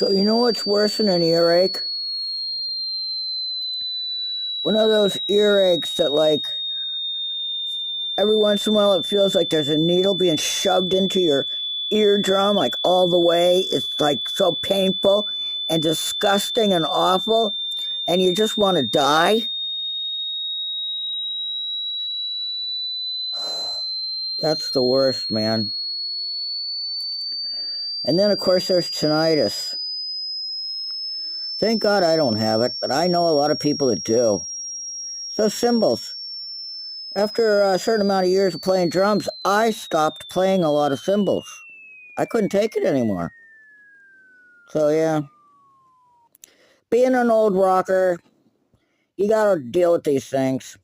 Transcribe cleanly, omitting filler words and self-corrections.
So you know what's worse than an earache? One of those earaches that like every once in a while it feels like there's a needle being shoved into your eardrum like all the way. It's like so painful and disgusting and awful and you just want to die. That's the worst, man. And then of course there's tinnitus. Thank God I don't have it, but I know a lot of people that do. So cymbals. After a certain amount of years of playing drums, I stopped playing a lot of cymbals. I couldn't take it anymore. So yeah, being an old rocker, you gotta deal with these things.